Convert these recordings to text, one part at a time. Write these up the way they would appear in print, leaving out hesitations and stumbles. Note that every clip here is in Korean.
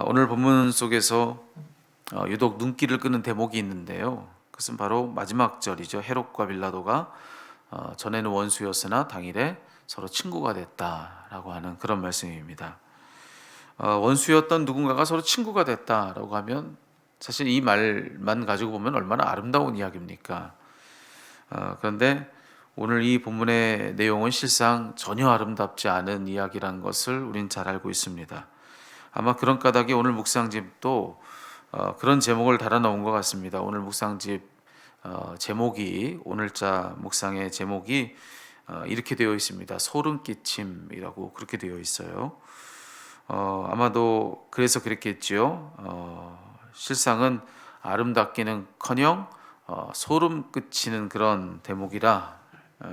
오늘 본문 속에서 유독 눈길을 끄는 대목이 있는데요. 그것은 바로 마지막 절이죠. 헤롯과 빌라도가 전에는 원수였으나 당일에 서로 친구가 됐다라고 하는 그런 말씀입니다. 원수였던 누군가가 서로 친구가 됐다라고 하면 사실 이 말만 가지고 보면 얼마나 아름다운 이야기입니까? 그런데 오늘 이 본문의 내용은 실상 전혀 아름답지 않은 이야기라는 것을 우린 잘 알고 있습니다. 아마 그런 까닭에 오늘 묵상집도 그런 제목을 달아 놓은 것 같습니다. 오늘 묵상집 제목이 오늘자 묵상의 제목이 이렇게 되어 있습니다. 소름 끼침이라고 그렇게 되어 있어요. 아마도 그래서 그랬겠지요. 실상은 아름답기는커녕 소름 끼치는 그런 대목이라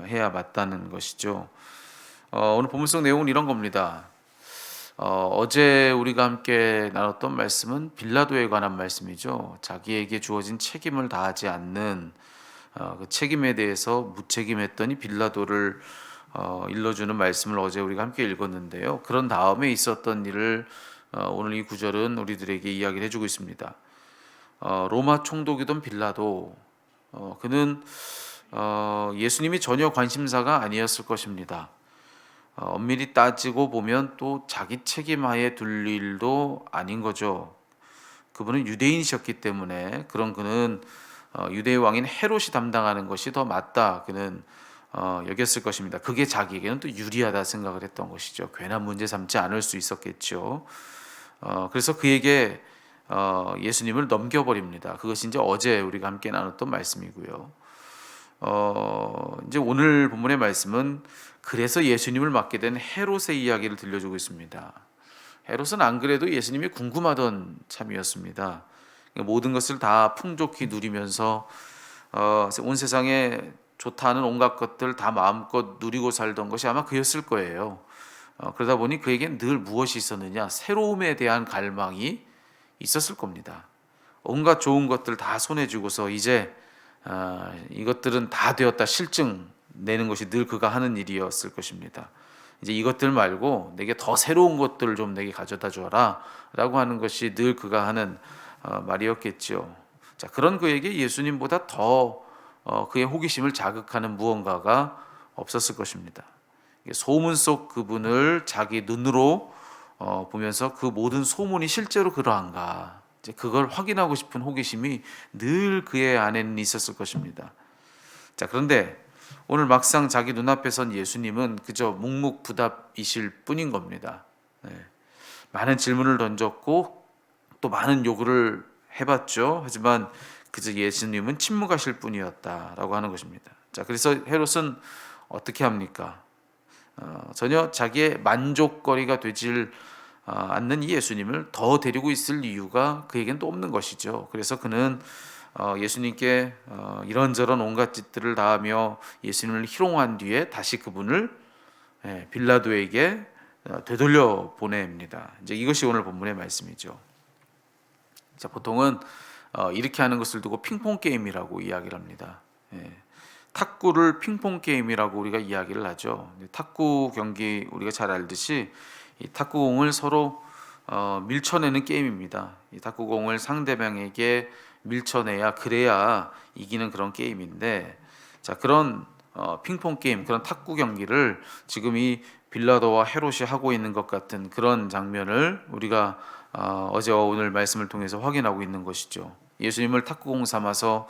해야 맞다는 것이죠. 오늘 본문 속 내용은 이런 겁니다. 어제 우리가 함께 나눴던 말씀은 빌라도에 관한 말씀이죠. 자기에게 주어진 책임을 다하지 않는 그 책임에 대해서 무책임했더니 빌라도를 일러주는 말씀을 어제 우리가 함께 읽었는데요. 그런 다음에 있었던 일을 오늘 이 구절은 우리들에게 이야기를 해주고 있습니다. 로마 총독이던 빌라도 그는 예수님이 전혀 관심사가 아니었을 것입니다. 엄밀히 따지고 보면 또 자기 책임하에 둘 일도 아닌 거죠. 그분은 유대인이셨기 때문에 그는 유대의 왕인 헤롯이 담당하는 것이 더 맞다 그는 여겼을 것입니다. 그게 자기에게는 또 유리하다 생각을 했던 것이죠. 괜한 문제 삼지 않을 수 있었겠죠. 그래서 그에게 예수님을 넘겨버립니다. 그것이 이제 어제 우리가 함께 나눴던 말씀이고요. 이제 오늘 본문의 말씀은 그래서 예수님을 맡게 된 헤롯의 이야기를 들려주고 있습니다. 헤롯은 안 그래도 예수님이 궁금하던 참이었습니다. 모든 것을 다 풍족히 누리면서 온 세상에 좋다는 온갖 것들 다 마음껏 누리고 살던 것이 아마 그였을 거예요. 그러다 보니 그에겐 늘 무엇이 있었느냐? 새로움에 대한 갈망이 있었을 겁니다. 온갖 좋은 것들 다 손에 쥐고서 이제 이것들은 다 되었다 실증 내는 것이 늘 그가 하는 일이었을 것입니다. 이제 이것들 말고 내게 더 새로운 것들을 좀 내게 가져다 줘라 라고 하는 것이 늘 그가 하는 말이었겠죠. 자, 그런 그에게 예수님보다 더 그의 호기심을 자극하는 무언가가 없었을 것입니다. 소문 속 그분을 자기 눈으로 보면서 그 모든 소문이 실제로 그러한가, 이제 그걸 확인하고 싶은 호기심이 늘 그의 안에는 있었을 것입니다. 자, 그런데 오늘 막상 자기 눈앞에 선 예수님은 그저 묵묵부답이실 뿐인 겁니다. 많은 질문을 던졌고 또 많은 요구를 해봤죠. 하지만 그저 예수님은 침묵하실 뿐이었다라고 하는 것입니다. 자, 그래서 헤롯은 어떻게 합니까? 전혀 자기의 만족거리가 되질 않는 이 예수님을 더 데리고 있을 이유가 그에겐 또 없는 것이죠. 그래서 그는 예수님께 이런저런 온갖 짓들을 다하며 예수님을 희롱한 뒤에 다시 그분을 빌라도에게 되돌려 보냅니다. 이제 이것이 오늘 본문의 말씀이죠. 자, 보통은 이렇게 하는 것을 두고 핑퐁 게임이라고 이야기를 합니다. 탁구를 핑퐁 게임이라고 우리가 이야기를 하죠. 탁구 경기 우리가 잘 알듯이 이 탁구공을 서로 밀쳐내는 게임입니다. 이 탁구공을 상대방에게 밀쳐내야 그래야 이기는 그런 게임인데, 자, 그런 핑퐁 게임, 그런 탁구 경기를 지금 이 빌라도와 헤롯이 하고 있는 것 같은 그런 장면을 우리가 어제와 오늘 말씀을 통해서 확인하고 있는 것이죠. 예수님을 탁구공 삼아서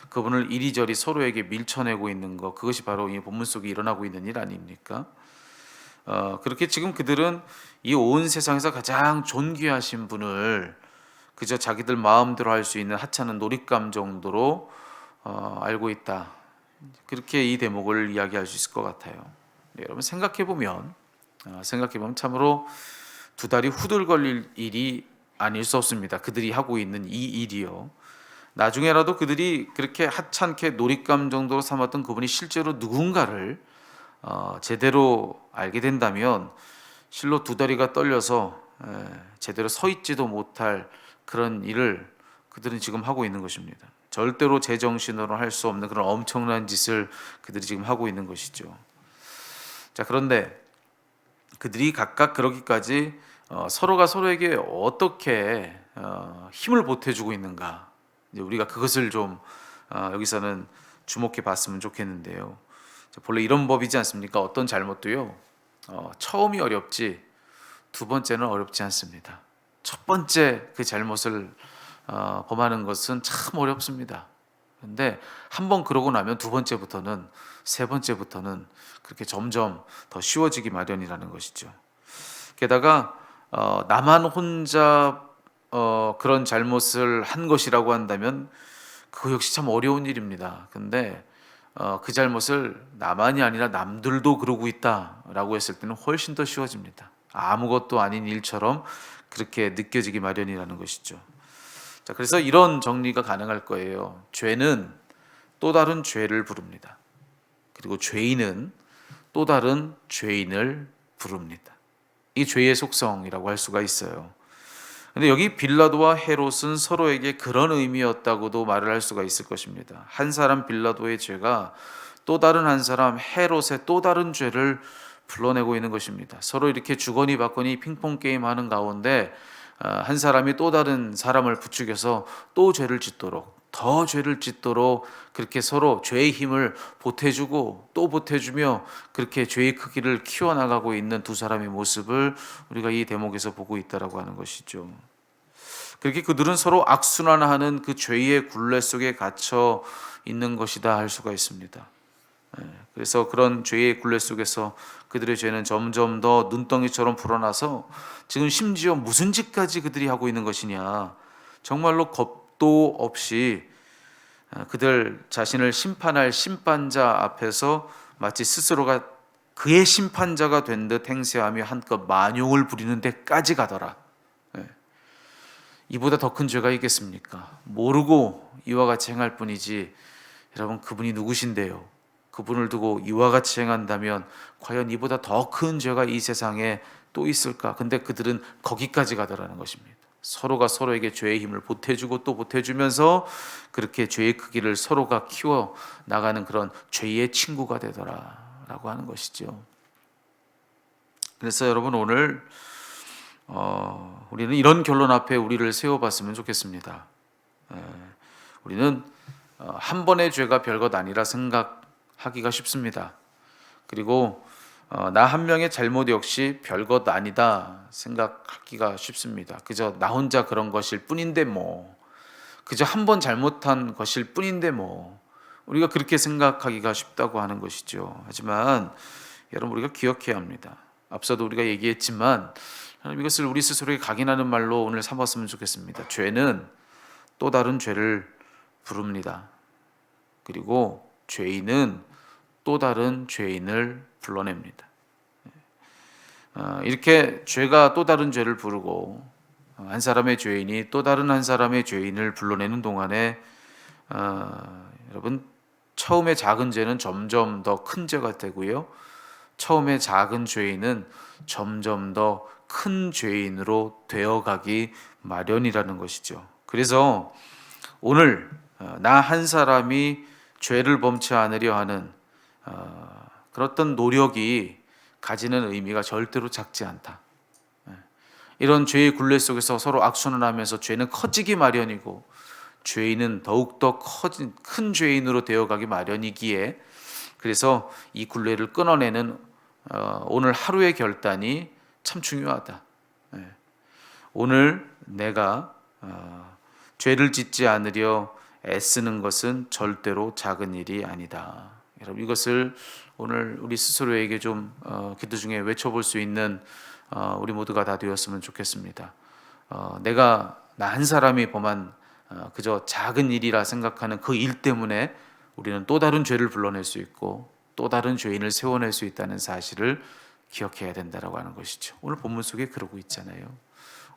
그분을 이리저리 서로에게 밀쳐내고 있는 것, 그것이 바로 이 본문 속에 일어나고 있는 일 아닙니까? 그렇게 지금 그들은 이 온 세상에서 가장 존귀하신 분을 그저 자기들 마음대로 할 수 있는 하찮은 놀잇감 정도로 알고 있다. 그렇게 이 대목을 이야기할 수 있을 것 같아요. 네, 여러분 생각해 보면 참으로 두 다리 후들걸릴 일이 아닐 수 없습니다. 그들이 하고 있는 이 일이요. 나중에라도 그들이 그렇게 하찮게 놀잇감 정도로 삼았던 그분이 실제로 누군가를 제대로 알게 된다면 실로 두 다리가 떨려서 제대로 서 있지도 못할 그런 일을 그들은 지금 하고 있는 것입니다. 절대로 제정신으로 할 수 없는 그런 엄청난 짓을 그들이 지금 하고 있는 것이죠. 자, 그런데 그들이 각각 그러기까지 서로가 서로에게 어떻게 힘을 보태주고 있는가, 이제 우리가 그것을 좀 여기서는 주목해 봤으면 좋겠는데요. 본래 이런 법이지 않습니까? 어떤 잘못도요, 처음이 어렵지 두 번째는 어렵지 않습니다. 첫 번째 그 잘못을 범하는 것은 참 어렵습니다. 근데 한번 그러고 나면 두 번째부터는, 세 번째부터는 그렇게 점점 더 쉬워지기 마련이라는 것이죠. 게다가 나만 혼자 그런 잘못을 한 것이라고 한다면 그거 역시 참 어려운 일입니다. 근데 그 잘못을 나만이 아니라 남들도 그러고 있다라고 했을 때는 훨씬 더 쉬워집니다. 아무것도 아닌 일처럼 그렇게 느껴지기 마련이라는 것이죠. 자, 그래서 이런 정리가 가능할 거예요. 죄는 또 다른 죄를 부릅니다. 그리고 죄인은 또 다른 죄인을 부릅니다. 이 죄의 속성이라고 할 수가 있어요. 근데 여기 빌라도와 헤롯은 서로에게 그런 의미였다고도 말을 할 수가 있을 것입니다. 한 사람 빌라도의 죄가 또 다른 한 사람 헤롯의 또 다른 죄를 불러내고 있는 것입니다. 서로 이렇게 주거니 받거니 핑퐁 게임 하는 가운데 한 사람이 또 다른 사람을 부추겨서 또 죄를 짓도록, 더 죄를 짓도록 그렇게 서로 죄의 힘을 보태주고 또 보태주며 그렇게 죄의 크기를 키워나가고 있는 두 사람의 모습을 우리가 이 대목에서 보고 있다라고 하는 것이죠. 그렇게 그들은 서로 악순환하는 그 죄의 굴레 속에 갇혀 있는 것이다 할 수가 있습니다. 그래서 그런 죄의 굴레 속에서 그들의 죄는 점점 더 눈덩이처럼 불어나서 지금 심지어 무슨 짓까지 그들이 하고 있는 것이냐, 정말로 겁도 없이 그들 자신을 심판할 심판자 앞에서 마치 스스로가 그의 심판자가 된 듯 행세하며 한껏 만용을 부리는 데까지 가더라. 이보다 더 큰 죄가 있겠습니까? 모르고 이와 같이 행할 뿐이지, 여러분 그분이 누구신데요? 그분을 두고 이와 같이 행한다면 과연 이보다 더 큰 죄가 이 세상에 또 있을까? 근데 그들은 거기까지 가더라는 것입니다. 서로가 서로에게 죄의 힘을 보태주고 또 보태주면서 그렇게 죄의 크기를 서로가 키워 나가는 그런 죄의 친구가 되더라라고 하는 것이죠. 그래서 여러분 오늘 우리는 이런 결론 앞에 우리를 세워봤으면 좋겠습니다. 우리는 한 번의 죄가 별것 아니라 생각하기가 쉽습니다. 그리고 나 한 명의 잘못 역시 별것 아니다 생각하기가 쉽습니다. 그저 나 혼자 그런 것일 뿐인데 뭐, 그저 한 번 잘못한 것일 뿐인데 뭐, 우리가 그렇게 생각하기가 쉽다고 하는 것이죠. 하지만 여러분 우리가 기억해야 합니다. 앞서도 우리가 얘기했지만 이것을 우리 스스로에게 각인하는 말로 오늘 삼았으면 좋겠습니다. 죄는 또 다른 죄를 부릅니다. 그리고 죄인은 또 다른 죄인을 불러냅니다. 이렇게 죄가 또 다른 죄를 부르고 한 사람의 죄인이 또 다른 한 사람의 죄인을 불러내는 동안에 여러분 처음에 작은 죄는 점점 더 큰 죄가 되고요, 처음에 작은 죄인은 점점 더 큰 죄인으로 되어가기 마련이라는 것이죠. 그래서 오늘 나 한 사람이 죄를 범치 않으려 하는 그런 노력이 가지는 의미가 절대로 작지 않다. 이런 죄의 굴레 속에서 서로 악순환하면서 죄는 커지기 마련이고 죄인은 더욱더 커진 큰 죄인으로 되어가기 마련이기에, 그래서 이 굴레를 끊어내는 오늘 하루의 결단이 참 중요하다. 오늘 내가 죄를 짓지 않으려 애쓰는 것은 절대로 작은 일이 아니다. 여러분 이것을 오늘 우리 스스로에게 좀 기도 중에 외쳐볼 수 있는 우리 모두가 다 되었으면 좋겠습니다. 내가 나 한 사람이 범한 그저 작은 일이라 생각하는 그 일 때문에 우리는 또 다른 죄를 불러낼 수 있고 또 다른 죄인을 세워낼 수 있다는 사실을 기억해야 된다라고 하는 것이죠. 오늘 본문 속에 그러고 있잖아요.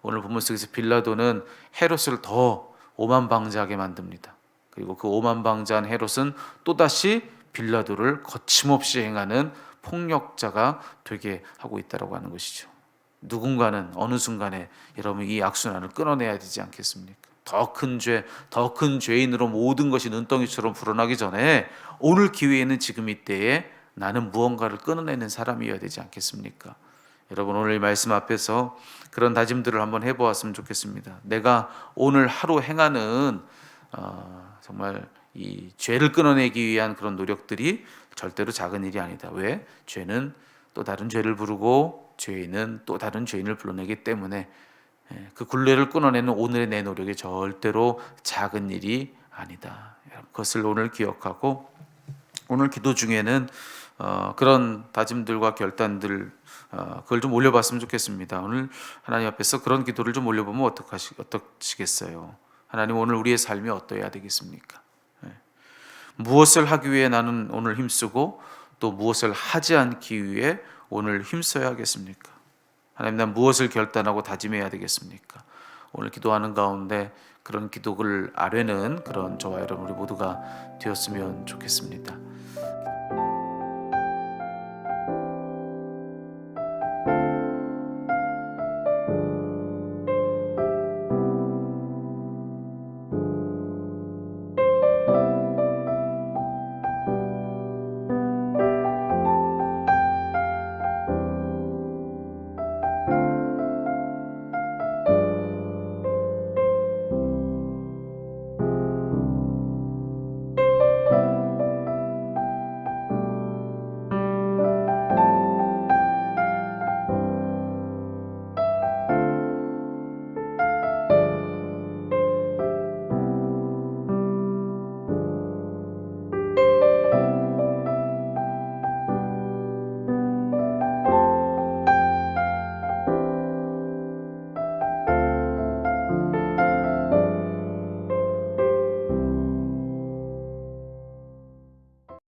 오늘 본문 속에서 빌라도는 헤롯을 더 오만방자하게 만듭니다. 그리고 그 오만방자한 헤롯은 또다시 빌라도를 거침없이 행하는 폭력자가 되게 하고 있다라고 하는 것이죠. 누군가는 어느 순간에 여러분 이 악순환을 끊어내야 되지 않겠습니까? 더 큰 죄, 더 큰 죄인으로 모든 것이 눈덩이처럼 불어나기 전에 오늘 기회에는 지금 이때에 나는 무언가를 끊어내는 사람이어야 되지 않겠습니까? 여러분 오늘 이 말씀 앞에서 그런 다짐들을 한번 해보았으면 좋겠습니다. 내가 오늘 하루 행하는 정말 이 죄를 끊어내기 위한 그런 노력들이 절대로 작은 일이 아니다. 왜? 죄는 또 다른 죄를 부르고 죄인은 또 다른 죄인을 불러내기 때문에 그 굴레를 끊어내는 오늘의 내 노력이 절대로 작은 일이 아니다. 그것을 오늘 기억하고 오늘 기도 중에는 그런 다짐들과 결단들 그걸 좀 올려봤으면 좋겠습니다. 오늘 하나님 앞에서 그런 기도를 좀 올려보면 어떠시겠어요? 하나님 오늘 우리의 삶이 어떠해야 되겠습니까? 무엇을 하기 위해 나는 오늘 힘쓰고 또 무엇을 하지 않기 위해 오늘 힘써야 하겠습니까? 하나님 난 무엇을 결단하고 다짐해야 되겠습니까? 오늘 기도하는 가운데 그런 기도를 아뢰는 그런 저와 여러분 우리 모두가 되었으면 좋겠습니다.